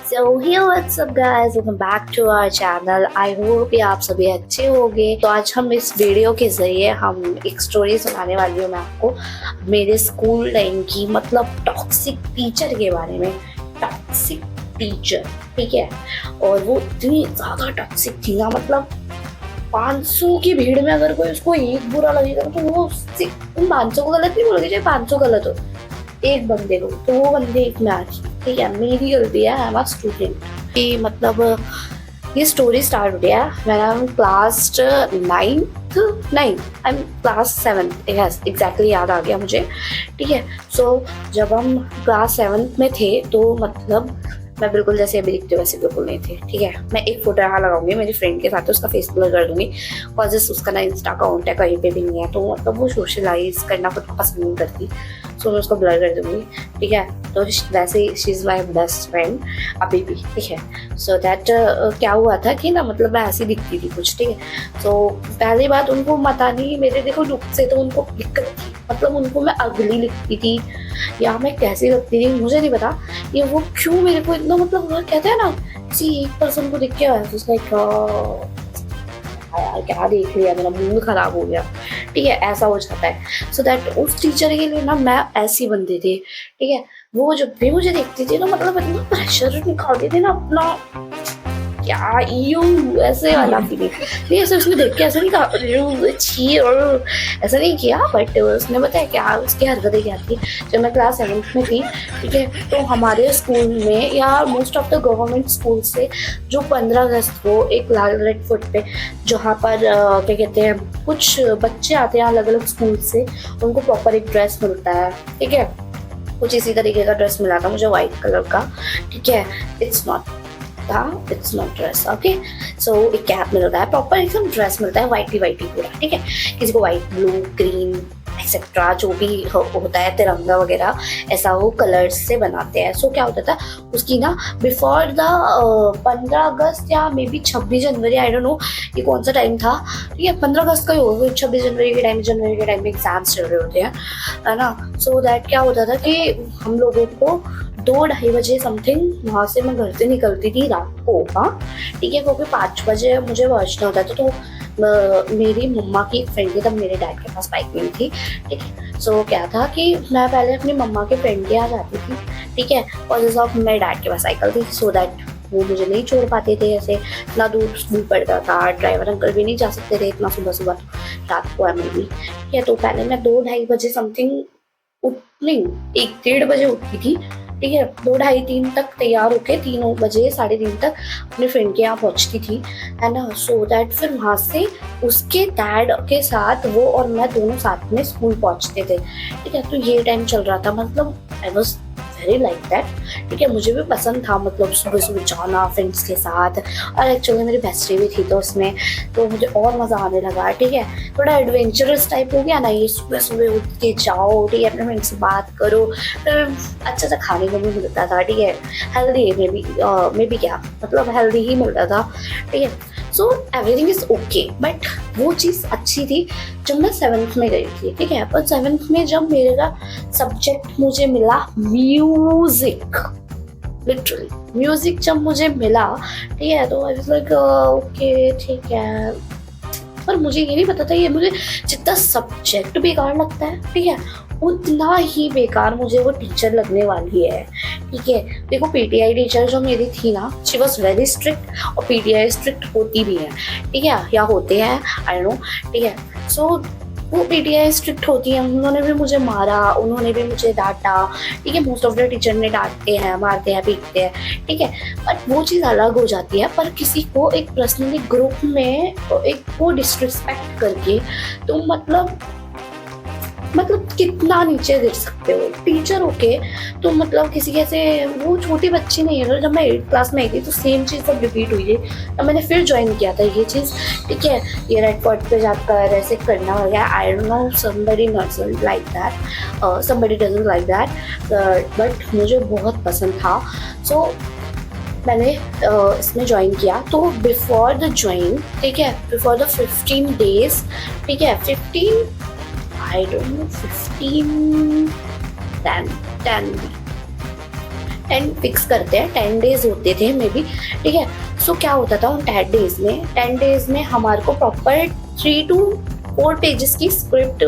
So hey what's up guys, welcome back to our channel. I hope कि आप सभी अच्छे होंगे। तो आज हम इस वीडियो के जरिए हम एक स्टोरी सुनाने वाली हूँ मैं आपको मेरे स्कूल टाइम की, मतलब टॉक्सिक टीचर के बारे में। टॉक्सिक टीचर, ठीक है। और वो इतनी ज़्यादा टॉक्सिक थी ना, मतलब 500 की भीड़ में अगर कोई उसको एक बुरा लगेगा तो वो उससे 500 को गलत नहीं बोलोगे, चाहे 500 गलत हो, एक बंदे को तो वो बंदे एक में आ रही, ठीक है। मेरी गलती है, आई एम अ स्टूडेंट कि मतलब ये स्टोरी स्टार्ट हो गया when I am class 9 I am class 7, exactly याद आ गया मुझे, ठीक है। सो जब हम क्लास 7 में थे तो मतलब मैं बिल्कुल जैसे अभी दिखती हूँ वैसे बिल्कुल नहीं थी, ठीक है। मैं एक फोटो यहाँ लगाऊंगी मेरी फ्रेंड के साथ, उसका फेस ब्लर कर दूंगी, कॉजेस उसका ना इंस्टा अकाउंट है कहीं पे भी नहीं है, तो मतलब वो सोशलाइज करना खुद को पसंद नहीं करती, सो मैं उसको ब्लर कर दूंगी, ठीक है। तो वैसे ही she is my best friend अभी भी, ठीक है। सो दैट क्या हुआ था कि ना, मतलब मैं ऐसी दिखती थी कुछ, ठीक है। सो पहली बात, उनको पता नहीं मेरे देखो लुक से तो उनको दिक्कत थी, मतलब उनको मैं अगली लिखती थी या मैं कैसी लगती थी मुझे नहीं पता, ये वो क्यों मेरे को इतना, मतलब वो कहते हैं ना किसी एक पर्सन को देख के लाइक यार क्या देख लिया, मेरा मूड खराब हो गया, ठीक है, ऐसा हो जाता है। सो दैट उस टीचर के लिए ना मैं ऐसी बनती थी, ठीक है। वो जब भी मुझे देखती थी ना, मतलब इतना प्रेशर निकालती थी ना अपना, क्या यू ऐसे वाला फीलिंग नहीं, ऐसे उसने देख के ऐसा नहीं कहा छी और ऐसा नहीं किया, बट उसने बताया क्या उसकी हरकतें क्या थी। जब मैं क्लास 7 में थी, ठीक है, तो हमारे स्कूल में या most of the government school से जो 15 अगस्त को एक लाल रेड फुट पे जहाँ पर क्या कहते हैं कुछ बच्चे आते हैं अलग अलग स्कूल से, उनको प्रॉपर एक ड्रेस मिलता है, ठीक है। कुछ इसी तरीके का ड्रेस मिला था मुझे व्हाइट कलर का, ठीक है। It's not dress, okay. So एक कैप मिलता है, प्रॉपर एकदम ड्रेस मिलता है, वाइटी पूरा, ठीक है। किसी को वाइट, ब्लू, ग्रीन एक्सेट्रा जो भी होता है, तिरंगा वगैरह, ऐसा वो कलर्स से बनाते हैं। सो क्या होता था उसकी ना बिफोर द 15 अगस्त या may be 26 January, I don't know ये कौन सा टाइम था, ठीक है। 15 अगस्त का ही होगा, 26 जनवरी के टाइम, जनवरी के टाइम में एग्जाम्स चल रहे होते हैं, है ना। सो दैट क्या होता था कि हम लोगों को 2-2:30 बजे समथिंग वहाँ से मैं घर से निकलती थी रात को, हाँ, ठीक है, क्योंकि 5 बजे मुझे पहुँचना होता था। तो मेरी मम्मा की एक फ्रेंड थी, तब मेरे डैड के पास बाइक नहीं थी, ठीक है। सो क्या था कि मैं पहले अपनी मम्मा के फ्रेंड के यहाँ जाती थी, ठीक है, और जैसा मेरे डैड के पास साइकिल थी, सो दैट वो मुझे नहीं छोड़ पाते थे, ऐसे इतना दूर स्कूल पड़ता था, ड्राइवर अंकल भी नहीं जा सकते थे इतना सुबह सुबह रात को हमें भी, ठीक है। तो पहले मैं 2-2:30 बजे समथिंग नहीं 1-1:30 बजे उठती थी, ठीक है। 2-2:30-3 तक तैयार होके 3 बजे 3:30 तक अपने फ्रेंड के यहाँ पहुँचती थी, है ना। सो दैट फिर वहाँ से उसके डैड के साथ वो और मैं दोनों साथ में स्कूल पहुँचते थे, ठीक है। तो ये टाइम चल रहा था, मतलब I was very like that, ठीक है। मुझे भी पसंद था, मतलब सुबह सुबह जाना फ्रेंड्स के साथ, और एक्चुअली मेरी बेस्टी भी थी तो उसमें तो मुझे और मज़ा आने लगा, ठीक है। थोड़ा एडवेंचरस टाइप हो गया ना ये, सुबह सुबह उठ के जाओ, ठीक है, अपने फ्रेंड से बात करो, फिर अच्छा सा खाने को भी मिलता था, ठीक है, हेल्दी मे बी क्या मतलब हेल्दी ही मिलता था, ठीक है। So everything is okay, but वो चीज़ अच्छी थी जब मैं 7th में गई थी, ठीक है। पर 7th में जब मेरा सब्जेक्ट मुझे मिला म्यूजिक, लिटरली म्यूजिक जब मुझे मिला, ठीक है, तो आई वाज लाइक ओके ठीक है। पर मुझे ये नहीं पता था ये मुझे जितना सब्जेक्ट बेकार लगता है, ठीक है, उतना ही बेकार मुझे वो टीचर लगने वाली है, ठीक है। देखो पीटीआई टीचर जो मेरी थी ना, शी वॉज वेरी स्ट्रिक्ट, और पीटीआई स्ट्रिक्ट होती भी है, ठीक है, या होते हैं आई नो, ठीक है। सो वो पीटीआई स्ट्रिक्ट होती है, उन्होंने भी मुझे मारा, उन्होंने भी मुझे डांटा, ठीक है। मोस्ट ऑफ द टीचर ने डांटते हैं, मारते हैं, पीटते हैं, ठीक है। बट वो चीज़ अलग हो जाती है, पर किसी को एक पर्सनली ग्रुप में एक वो डिसरिस्पेक्ट करके तो मतलब कितना नीचे गिर सकते हो टीचर होके। तो मतलब किसी कैसे वो छोटी बच्ची नहीं है, जब मैं 8th क्लास में आई थी तो सेम चीज़ सब रिपीट हुई थी, तो मैंने फिर ज्वाइन किया था ये चीज़, ठीक है। ये रेड फॉर्ट पे जाकर ऐसे करना वगैरह, I don't know, somebody doesn't like that, somebody doesn't like that, but मुझे बहुत पसंद था। सो मैंने इसमें ज्वाइन किया, तो बिफोर द ज्वाइन, ठीक है, बिफोर द 15 days, ठीक है, 15 I don't know 15 10 10 फिक्स करते हैं, 10 डेज होते थे मे बी, ठीक है। सो क्या होता था उन 10 डेज में हमारे को प्रॉपर 3 to 4 पेजेस की स्क्रिप्ट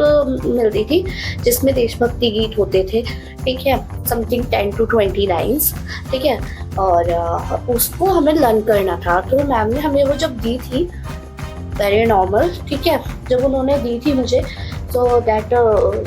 मिलती थी, जिसमें देशभक्ति गीत होते थे, ठीक है, समथिंग 10 to 20 लाइन्स, ठीक है। और उसको हमें लर्न करना था। तो मैम ने हमें वो जब दी थी, वेरी नॉर्मल, ठीक है, जब उन्होंने दी थी मुझे, तो दैट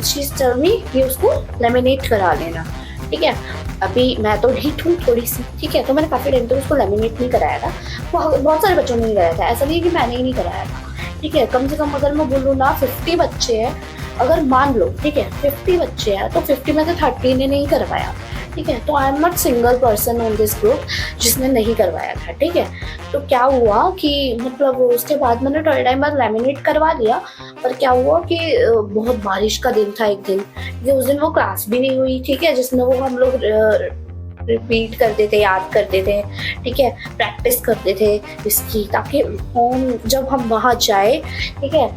शी टेल मी कि उसको लेमिनेट करा लेना, ठीक है। अभी मैं तो ढीठ हूँ थोड़ी सी, ठीक है, तो मैंने काफ़ी टाइम तक उसको लेमिनेट नहीं कराया था। बहुत सारे बच्चों ने नहीं कराया था, ऐसा नहीं है कि मैंने ही नहीं कराया था, ठीक है। कम से कम अगर मैं बोलूँ ना 50 बच्चे हैं, अगर मान लो, ठीक है, 50 बच्चे हैं, तो 50 में से 30 ने नहीं करवाया, ठीक है। तो I am not single person on this group जिसने नहीं करवाया था, ठीक है। तो क्या हुआ कि मतलब उसके बाद मैंने थोड़े टाइम बाद लेमिनेट करवा लिया, पर क्या हुआ कि बहुत बारिश का दिन था एक दिन, कि उस दिन वो क्लास भी नहीं हुई, ठीक है, जिसमें वो हम लोग रिपीट करते थे, याद करते थे, ठीक है, प्रैक्टिस करते थे इसकी, ताकि हम जब हम वहाँ जाए, ठीक है,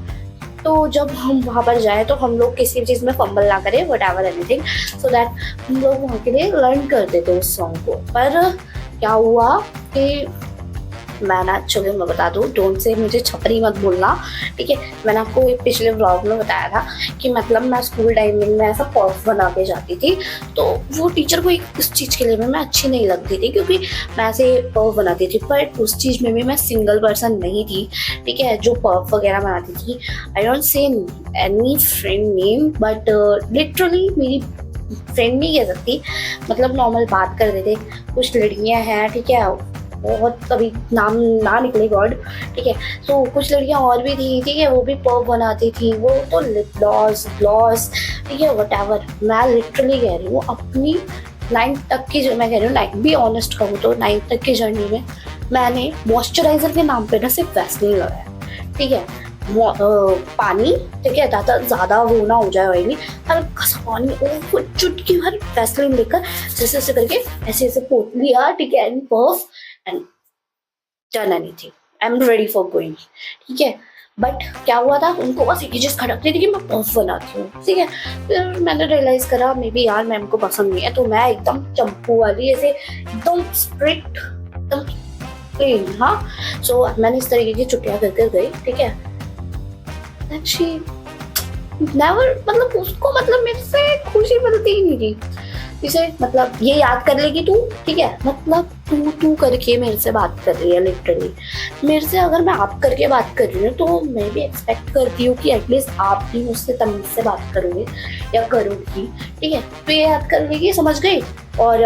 तो जब हम वहाँ पर जाए तो हम लोग किसी चीज़ में फंबल ना करें, what ever anything, so that हम लोग वहाँ के लिए लर्न करते थे उस सॉन्ग को। पर क्या हुआ कि मैं ना, चलो मैं बता दूँ, डोंट से मुझे छपरी मत बोलना, ठीक है। मैंने आपको एक पिछले व्लॉग में बताया था कि मतलब मैं स्कूल टाइमिंग में ऐसा पर्फ बना के जाती थी, तो वो टीचर को एक उस चीज़ के लिए भी मैं अच्छी नहीं लगती थी, क्योंकि मैं ऐसे पर्फ बनाती थी, पर उस चीज़ में भी मैं सिंगल पर्सन नहीं थी, ठीक है, जो पर्फ वगैरह बनाती थी। I don't say any friend name, but literally मेरी फ्रेंड नहीं कह सकती, मतलब नॉर्मल बात करते थे। कुछ लड़कियाँ हैं, ठीक है, बहुत कभी नाम ना निकले गॉड, ठीक है, तो कुछ लड़कियां और भी थी, ठीक है, वो भी पर्फ बनाती थी, वो तो लिप ग्लॉस, ठीक है, व्हाटएवर। मैं लिटरली कह रही हूँ अपनी 9th तक की, मैं कह रही हूँ 9th भी ऑनेस्ट कहूँ तो 9th तक की जर्नी में मैंने मॉइस्चराइजर के नाम पे ना सिर्फ वैसलीन लगाया, ठीक है, पानी, ठीक है, ज़्यादा वो ना हो जाए ऑयली, हल्का सा पानी और चुटकी भर वैसलीन लेकर जैसे ऐसे करके ऐसे ऐसे पोत लिया, ठीक है, and पर्फ and done anything, I am ready for going, ठीक है। बट क्या हुआ था, उनको बस एक ही चीज़ खटकती थी कि मैं पर्फ बनाती हूँ, ठीक है। फिर मैंने रियलाइज़ करा मे बी यार मैम को पसंद नहीं है, तो मैं एकदम चंपू वाली ऐसे एकदम स्ट्रिक्ट, एकदम प्लेन, हाँ। सो मैंने इस तरीके की छुट्टियाँ कर कर गई, ठीक है। एंड शी नेवर, मतलब उसको मतलब मेरे से खुशी मिलती ही नहीं थी, इसे मतलब ये याद कर लेगी तू, ठीक है, मतलब तू करके मेरे से बात कर रही है, लिटरली मेरे से अगर मैं आप करके बात कर रही हूँ तो मैं भी एक्सपेक्ट करती हूँ कि एटलीस्ट आप भी मुझसे तमीज से बात करोगे या करोगी, ठीक है। तो ये याद कर लेगी, समझ गई। और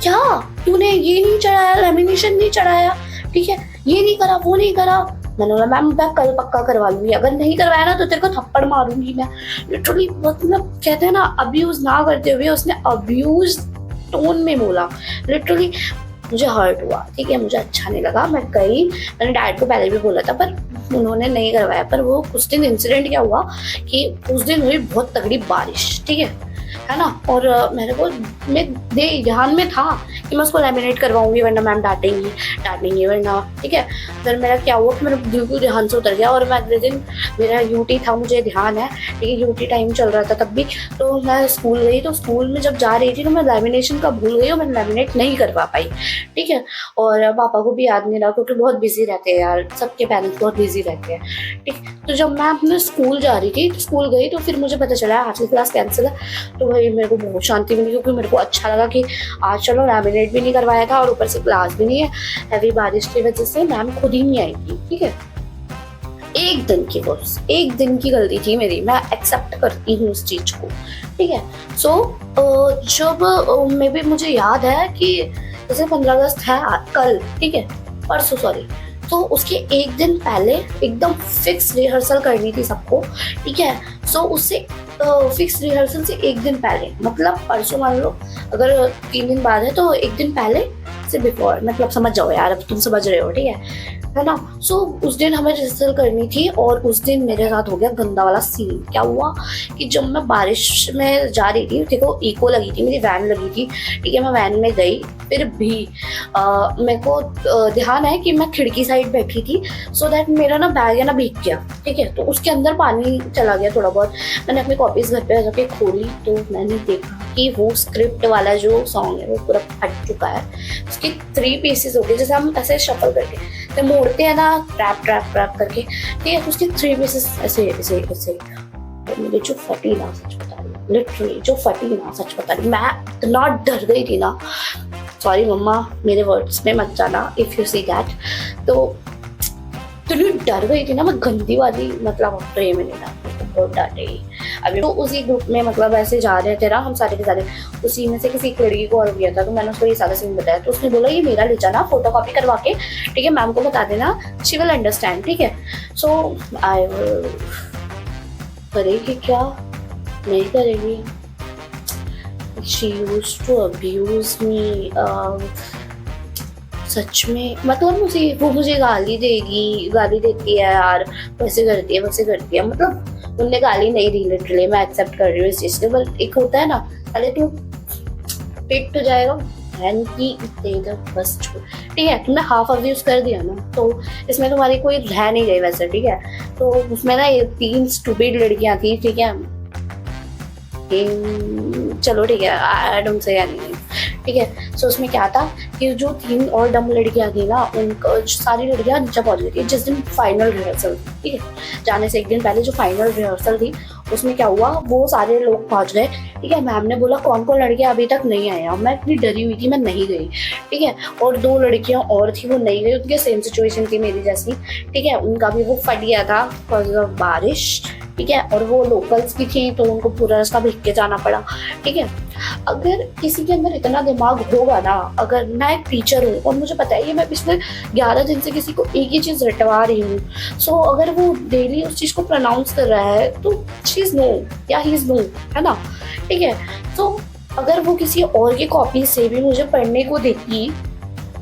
क्या तूने ये नहीं चढ़ाया, लेमिनेशन नहीं चढ़ाया, ठीक है, ये नहीं करा, वो नहीं करा। मैंने बोला मैम मैं कल पक्का करवा लूंगी, अगर नहीं करवाया ना तो तेरे को थप्पड़ मारूंगी मैं। लिटरली मतलब कहते हैं ना, अब्यूज ना करते हुए उसने अब्यूज टोन में बोला। लिटरली मुझे हर्ट हुआ, ठीक है, मुझे अच्छा नहीं लगा। मैं गई, मैंने डैड को पहले भी बोला था पर उन्होंने नहीं करवाया। पर वो कुछ दिन इंसिडेंट क्या हुआ कि उस दिन हुई बहुत तगड़ी बारिश, ठीक है ना। और मेरे को ध्यान में था कि मैं उसको लेमिनेट करवाऊंगी वरना मैम डांटेंगी वरना, ठीक है। फिर मेरा क्या हुआ कि मेरे बिल्कुल ध्यान से उतर गया। और मैं अगले दिन मेरा यूटी था, मुझे ध्यान है, ठीक है, यूटी टाइम चल रहा था तब भी। तो मैं स्कूल गई, तो स्कूल में जब जा रही थी तो मैं लेमिनेशन का भूल गई और मैं लेमिनेट नहीं करवा पाई, ठीक है। और पापा को भी याद नहीं रहा क्योंकि बहुत बिजी रहते हैं यार, सबके पेरेंट्स बहुत बिजी रहते हैं, ठीक। तो जब मैं अपने स्कूल जा रही थी, स्कूल गई तो फिर मुझे पता चला आज की क्लास कैंसिल है। तो भाई मेरे को बहुत शांति मिली क्योंकि मेरे को अच्छा लगा कि आज चलो लेमिनेट भी नहीं करवाया था और ऊपर से क्लास भी नहीं है। हैवी बारिश की वजह से मैम खुद ही नहीं आई थी, ठीक है। एक दिन की गलती थी मेरी, मैं एक्सेप्ट करती हूँ उस चीज को, ठीक है। सो जब मे बी मुझे याद है कि जैसे 15 अगस्त है कल, ठीक है, परसों सॉरी, तो उसके एक दिन पहले एकदम फिक्स रिहर्सल करनी थी सबको, ठीक है। सो उससे फिक्स रिहर्सल से एक दिन पहले, मतलब परसों मान लो अगर 3 दिन बाद है तो एक दिन पहले से बिफोर, मतलब समझ जाओ यार, अब तुम समझ रहे हो, ठीक है। है ना। सो उस दिन हमें रिहर्सल करनी थी और उस दिन मेरे साथ हो गया गंदा वाला सीन। क्या हुआ कि जब मैं बारिश में जा रही थी, देखो इको लगी थी, मेरी वैन लगी थी, ठीक है, मैं वैन में गई, फिर भी मेरे को ध्यान है कि मैं खिड़की साइड बैठी थी, सो दैट मेरा ना बैग है ना भीग गया, ठीक है, तो उसके अंदर पानी चला गया थोड़ा बहुत। मैंने अपनी कॉपीज घर पे जाके खोली तो मैंने देखा कि वो स्क्रिप्ट वाला जो सॉन्ग है वो पूरा फट चुका है, उसके 3 पीसेस हो गए, जैसे हम ऐसे शफल करके तो मोड़ते हैं ना, ट्रैप ट्रैप ट्रैप करके, ठीक है, उसके 3 पीसेस ऐसे ऐसे ऐसे। तो मुझे जो फटी ना, सच बता रही हूँ, लिटरली जो फटी ना, सच बता रही हूँ, मैं इतना डर गई थी ना। सॉरी मम्मा, मेरे वर्ड्स में मत जाना इफ यू सी दैट। तो इतनी डर गई थी ना मैं, गंदी वाली, मतलब प्रेम में बहुत डांटे। अभी तो उसी ग्रुप में मतलब ऐसे जा रहे थे ना हम सारे के सारे, उसी में से किसी एक लड़की को और किया था, तो मैंने उसको ये सारा सीन बताया, तो उसने बोला ये मेरा ले जाना फोटो कॉपी करवा के, ठीक है, मैम को बता देना, शी विल अंडरस्टैंड, ठीक है। सो आई करेगी क्या, नहीं करेगी। She used to abuse me, सच में, मतलब मुझे गाली देती है यार, वैसे करती है, मतलब उनने गाली नहीं दी, लिटरली मैं एक्सेप्ट कर रही हूँ इस चीज को, बट एक होता है ना, अरे तू पिट तो जाएगा बहन की, दे दो बस छोड़, ठीक है, तुमने हाफ ऑफ यूज कर दिया ना, तो इसमें तुम्हारी कोई रह नहीं गई वैसे, ठीक है। तो उसमें ना ये 3 स्टूपिड लड़कियां थी, ठीक है, चलो ठीक है, आई डोंट से एनीथिंग, ठीक है। सो उसमें क्या था कि जो 3 और डम लड़कियां थी ना, उनको सारी लड़कियां नीचे पहुंच गई थी जिस दिन फाइनल रिहर्सल थी, ठीक है, जाने से एक दिन पहले जो फाइनल रिहर्सल थी उसमें क्या हुआ, वो सारे लोग पहुंच गए, ठीक है। मैम ने बोला कौन कौन लड़कियां अभी तक नहीं आया, मैं इतनी डरी हुई थी, मैं नहीं गई, ठीक है। और 2 लड़कियां और थी, वो नहीं गई, उनकी सेम सिचुएशन थी मेरी जैसी, ठीक है, उनका भी वो फट गया था बिकॉज ऑफ बारिश, ठीक है, और वो लोकल्स की थी तो उनको पूरा रास्ता भीग के जाना पड़ा, ठीक है। अगर किसी के अंदर इतना दिमाग होगा ना, अगर मैं एक टीचर हूँ और मुझे पता है कि मैं पिछले 11 दिन से किसी को एक ही चीज रटवा रही हूँ, सो अगर वो डेली उस चीज को प्रोनाउंस कर रहा है तो शी इज नो या ही इज नो, है ना, ठीक है। तो अगर वो किसी और की कॉपी से भी मुझे पढ़ने को देती,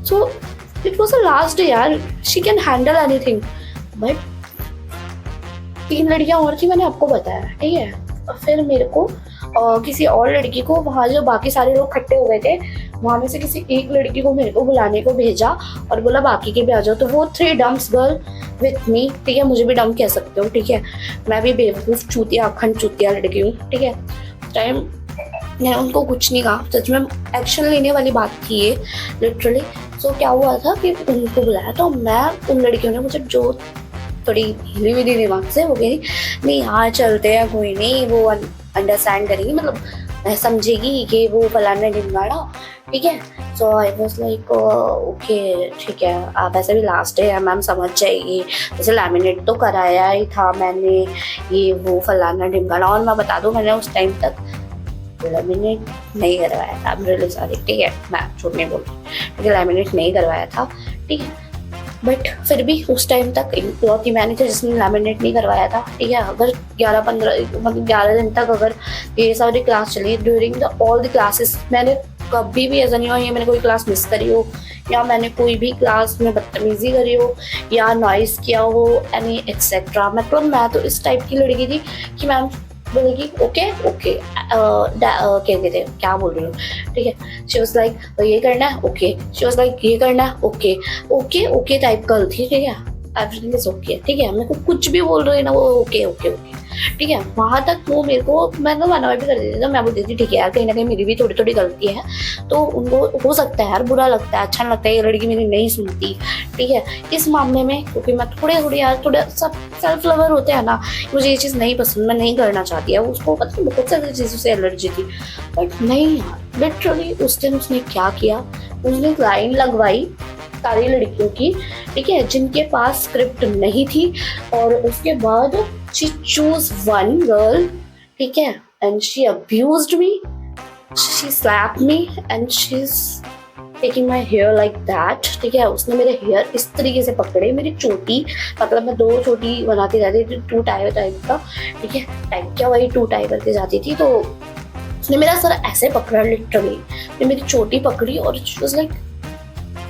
so it was a last day यार, she can handle anything, but 3 लड़कियां और थी, मैंने आपको बताया, ठीक है। और फिर मेरे को किसी और लड़की को, वहाँ जो बाकी सारे लोग इकट्ठे हो गए थे, वहाँ में से किसी एक लड़की को मेरे को बुलाने को भेजा और बोला बाकी के भी आ जाओ। तो वो 3 डम्स गर्ल विथ मी, ठीक है, मुझे भी डम कह सकते हो, ठीक है, मैं भी बेवकूफ़ चूतिया अखंड चूतिया लड़की हूँ, ठीक है। टाइम मैंने उनको कुछ नहीं कहा, सच में एक्शन लेने वाली बात थी ये, लिटरली। सो क्या हुआ था कि उनको बुलाया, तो मैं, उन लड़कियों ने मुझे जो थोड़ी हिली हुई दिमाग से हो गई, नहीं यहाँ चलते हैं, कोई नहीं, वो अंडरस्टैंड करेगी, मतलब समझेगी कि वो फलाना ढिमकाना, ठीक है। सो आई वाज लाइक ओके ठीक है, आप ऐसे भी लास्ट डे है, मैम समझ जाएगी, जैसे लैमिनेट तो कराया ही था मैंने, ये वो फलाना ढिमकाना। और मैं बता दूँ, मैंने उस टाइम तक लैमिनेट नहीं करवाया था, रियली सॉरी, ठीक है, मैं झूठ नहीं बोल रही, ठीक है, लैमिनेट नहीं करवाया था, ठीक है, बट फिर भी उस टाइम तक इकलौती मैंने थी जिसने लैमिनेट नहीं करवाया था, ठीक है। अगर 11 दिन तक अगर ये सारी क्लास चली, during the all the classes, मैंने कभी भी ऐसा नहीं हुआ ये मैंने कोई क्लास मिस करी हो, या मैंने कोई भी क्लास में बदतमीजी करी हो, या नॉइस किया हो, एनी एक्सेट्रा। मतलब मैं तो इस टाइप की लड़की थी कि मैम बोलेगी ओके ओके, क्या बोल रही हूँ, ठीक है। शी वाज लाइक ये करना है, ओके, शी वाज लाइक ये करना है, okay okay okay type girl थी, ठीक है, एवरीथिंग इज ओके, ठीक है। मेरे को कुछ भी बोल रही है ना, वो ओके ओके ओके, ठीक है। वहाँ तक वो मेरे को, मैं ना मना भी कर देती थी, तो मैं बोलती थी ठीक है यार, कहीं ना कहीं मेरी भी थोड़ी थोड़ी गलती है, तो उनको हो सकता है यार बुरा लगता है, अच्छा नहीं लगता है, ये लड़की मेरी नहीं सुनती, ठीक है। इस मामले में क्योंकि मैं थोड़े यार थोड़ा सब सेल्फ लवर होते हैं ना, मुझे ये चीज़ नहीं पसंद, मैं नहीं करना चाहती है, उसको पता नहीं बहुत सारी चीज़ों से एलर्जी थी, बट नहीं यार, लिटरली उस दिन उसने क्या किया, उसने लाइन लगवाई सारी लड़कियों की, ठीक है, जिनके पास स्क्रिप्ट नहीं थी, और उसके बाद she chose one girl, ठीक है, and she abused me, she slapped me and she's taking my hair like that, ठीक है। उसने मेरे हेयर इस तरीके से पकड़े, मेरी चोटी, मतलब मैं 2 चोटी बनाती जाती थी, 2 टाई टाइप का, ठीक है, टाइप क्या वही 2 टाई करके जाती थी, तो उसने मेरा सर ऐसे पकड़ा, लिटरली मेरी चोटी पकड़ी, और she was like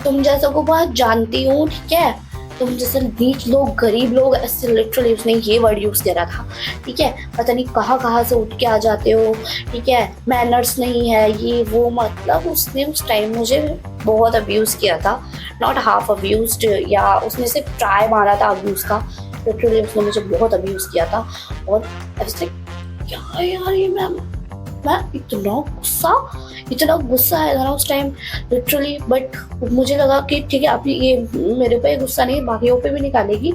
तुम जैसा को बहुत जानती हूँ, ठीक है, तुम जैसे नीच लोग, गरीब लोग, ऐसे लिटरली उसने ये वर्ड यूज करा था, ठीक है। पता नहीं कहाँ से उठ के आ जाते हो, ठीक है, मैनर्स नहीं है, ये वो, मतलब उसने उस टाइम मुझे बहुत अब्यूज किया था। नॉट हाफ अब्यूज, या उसने सिर्फ ट्राई मारा था अब्यूज का, लिटरली उसने मुझे बहुत अब्यूज किया था। और ऐसे क्या यार, ये मैं इतना गुस्सा आया था ना उस टाइम, लिटरली। बट मुझे लगा कि ठीक है, अभी ये मेरे पे गुस्सा नहीं, बाकियों पे भी निकालेगी।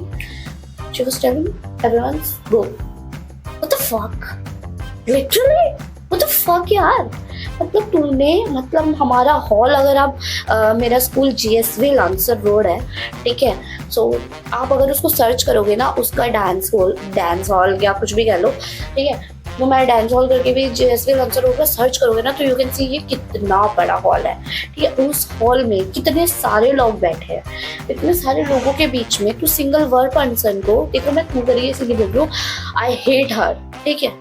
She was telling everyone go. What the fuck? Literally? What the fuck यार? मतलब तूने, मतलब हमारा हॉल, अगर आप मेरा स्कूल GSV लांसर रोड है, ठीक है। सो आप अगर उसको सर्च करोगे ना, उसका डांस हॉल या कुछ भी कह लो, ठीक है, वो मैं डांस हॉल करके भी GSV लांसर रोड पर सर्च करोगे ना, तो यू कैन सी ये कितना बड़ा हॉल है, ठीक है। उस हॉल में कितने सारे लोग बैठे हैं, इतने सारे लोगों के बीच में तू सिंगल वर्ड पर्सन को, देखो मैं तू करिए इसलिए बोल रही हूँ, आई हेट हर, ठीक है।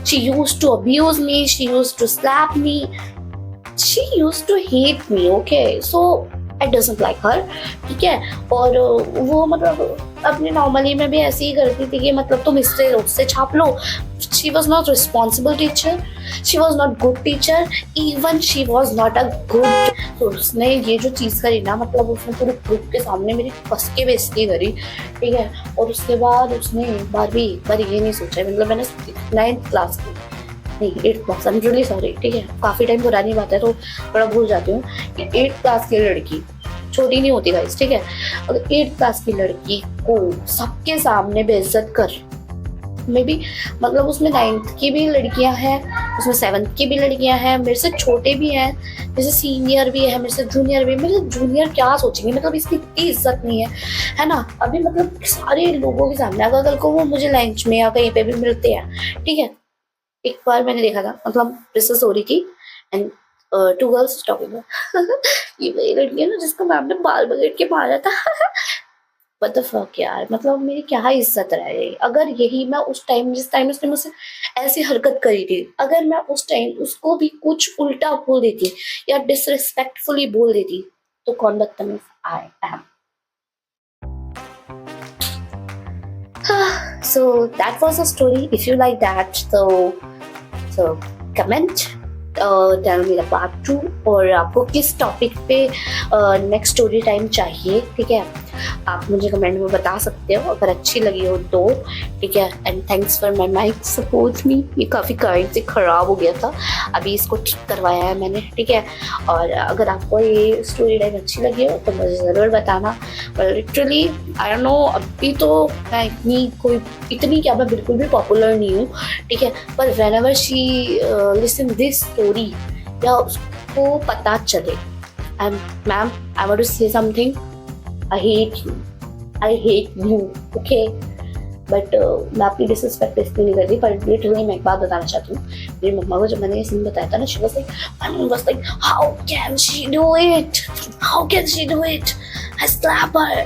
She used to abuse me, she used to slap me, she used to hate me, okay, so I doesn't like her, ठीक है। और वो मतलब अपने नॉर्मली में भी ऐसे ही करती थी कि मतलब तुम इससे उससे छाप लो। She was not responsible teacher, she was not good teacher, even she was not a good। तो उसने ये जो चीज़ करी ना, मतलब उसने पूरे ग्रुप के सामने मेरी कस के बेइज्जती करी, ठीक है। और उसके बाद उसने एक बार ये नहीं सोचा, मतलब मैंने 9th क्लास की, नहीं 8th class, I am really sorry, ठीक है, काफ़ी टाइम पुरानी बात है तो थोड़ा भूल जाती हूँ, कि 8th क्लास की लड़की छोटी नहीं होती गाइस, ठीक है। अगर 8th क्लास की लड़की को सबके सामने बेइज्जत कर, मे बी मतलब उसमें 9th की भी लड़कियां हैं, उसमें 7th की भी लड़कियां हैं, मेरे से छोटे भी हैं, मेरे से सीनियर भी है, मेरे से जूनियर भी। मेरे जूनियर क्या सोचेंगे, मतलब इसकी इतनी इज्जत नहीं है ना। अभी मतलब सारे लोगों के सामने, अगर कल को वो मुझे लंच में या कहीं पे भी मिलते हैं, ठीक है। एक बार मैंने देखा था, मतलब रिसर्च हो रही थी एंड 2 गर्ल्स टॉकिंग ये वही लड़की है ना जिसको मैम ने बाल पकड़ के मारा था। What the fuck यार, मतलब मेरी क्या इज्जत रह गई। अगर यही मैं उस टाइम, जिस टाइम उसने मुझसे ऐसी हरकत करी थी, अगर मैं उस टाइम उसको भी कुछ उल्टा बोल देती या डिसरिस्पेक्टफुली बोल देती, तो कौन बदतमीज I am. So that was a story. If you like that, so comment, tell me the part 2, और आपको किस टॉपिक पे नेक्स्ट स्टोरी टाइम चाहिए, ठीक है। आप मुझे कमेंट में बता सकते हो अगर अच्छी लगी हो तो, ठीक है। And thanks for my mike support me, ये काफ़ी काइंड से ख़राब हो गया था, अभी इसको ठीक करवाया है मैंने, ठीक है। और अगर आपको ये स्टोरी टाइम अच्छी लगी हो तो मुझे ज़रूर बताना। और लिटरली आई डोंट नो, अभी तो मैं इतनी क्या, मैं बिल्कुल भी पॉपुलर नहीं हूँ, ठीक है। पर whenever she listen this story, या उसको पता चले, and ma'am I want to say something, I hate you, okay? But मैं आपकी डिसरिस्पेक्ट इसलिए नहीं कर रही, पर लिटरली मैं एक बात बताना चाहती हूँ। मेरी मम्मा को जब मैंने ये सीन बताया था ना, she was like, how can she do it? I slap her।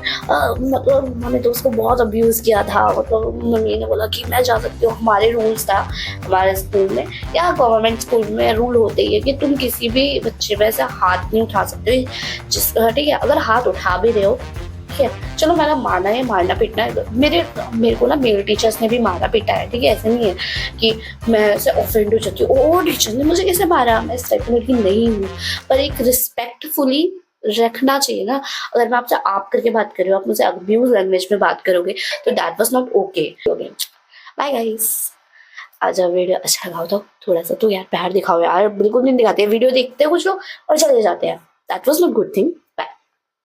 मतलब मैंने तो उसको बहुत अब्यूज़ किया था। मतलब मम्मी ने बोला कि मैं जा सकती हूँ, हमारे रूल्स था हमारे स्कूल में, या गवर्नमेंट स्कूल में रूल होते ही है कि तुम किसी भी बच्चे पे ऐसे हाथ नहीं उठा सकते, ठीक है। अगर हाथ उठा भी रहे हो, ठीक है, चलो मैंने माना है, मारना पीटना है, मेरे को ना मेल टीचर्स ने भी मारा पीटा है, ठीक है। ऐसे नहीं है कि मैं ऐसे ऑफेंड हो जाती हूँ, ओ टीचर ने मुझे कैसे मारा, मैं इस टाइप की नहीं हूँ। पर एक रिस्पेक्टफुली रखना चाहिए ना। अगर मैं आपसे आप करके बात कर रही हूँ, आप मुझसे अब्यूज लैंग्वेज में बात करोगे, तो that was not okay. Bye guys, आज वीडियो अच्छा लगा तो थोड़ा सा तो यार प्यार दिखाओ यार, बिल्कुल नहीं दिखाते, वीडियो देखते हैं कुछ लोग और चले जाते हैं, that was not good thing.